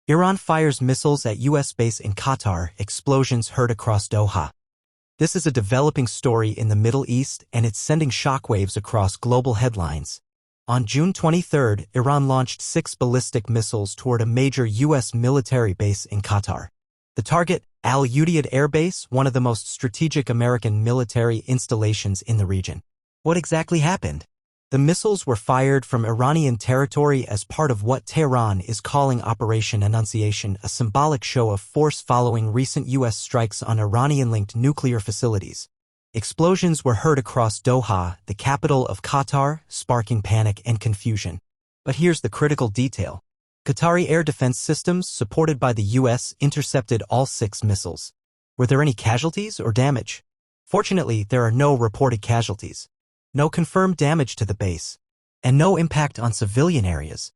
Iran fires missiles at U.S. base in Qatar, explosions heard across Doha. This is a developing story in the Middle East, and it's sending shockwaves across global headlines. On June 23, Iran launched 6 ballistic missiles toward a major U.S. military base in Qatar. The target, Al Udeid Air Base, one of the most strategic American military installations in the region. What exactly happened? The missiles were fired from Iranian territory as part of what Tehran is calling Operation Annunciation, a symbolic show of force following recent U.S. strikes on Iranian-linked nuclear facilities. Explosions were heard across Doha, the capital of Qatar, sparking panic and confusion. But here's the critical detail. Qatari air defense systems, supported by the U.S., intercepted all 6 missiles. Were there any casualties or damage? Fortunately, there are no reported casualties. No confirmed damage to the base, and no impact on civilian areas.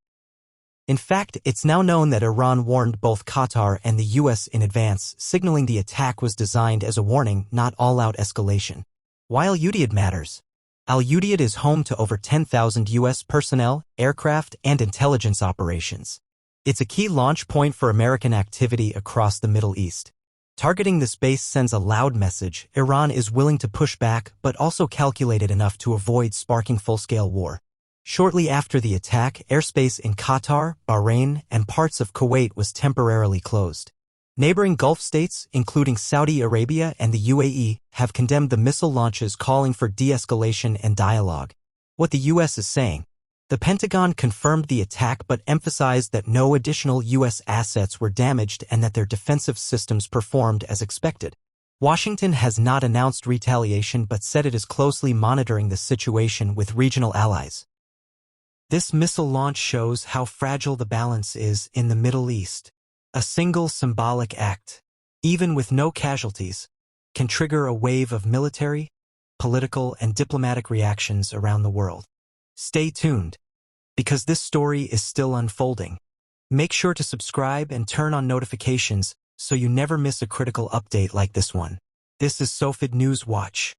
In fact, it's now known that Iran warned both Qatar and the U.S. in advance, signaling the attack was designed as a warning, not all-out escalation. Why Al Udeid matters? Al Udeid is home to over 10,000 U.S. personnel, aircraft, and intelligence operations. It's a key launch point for American activity across the Middle East. Targeting this base sends a loud message. Iran is willing to push back, but also calculated enough to avoid sparking full-scale war. Shortly after the attack, airspace in Qatar, Bahrain, and parts of Kuwait was temporarily closed. Neighboring Gulf states, including Saudi Arabia and the UAE, have condemned the missile launches, calling for de-escalation and dialogue. What the U.S. is saying? The Pentagon confirmed the attack but emphasized that no additional U.S. assets were damaged and that their defensive systems performed as expected. Washington has not announced retaliation but said it is closely monitoring the situation with regional allies. This missile launch shows how fragile the balance is in the Middle East. A single symbolic act, even with no casualties, can trigger a wave of military, political, and diplomatic reactions around the world. Stay tuned, because this story is still unfolding. Make sure to subscribe and turn on notifications so you never miss a critical update like this one. This is SoFID News Watch.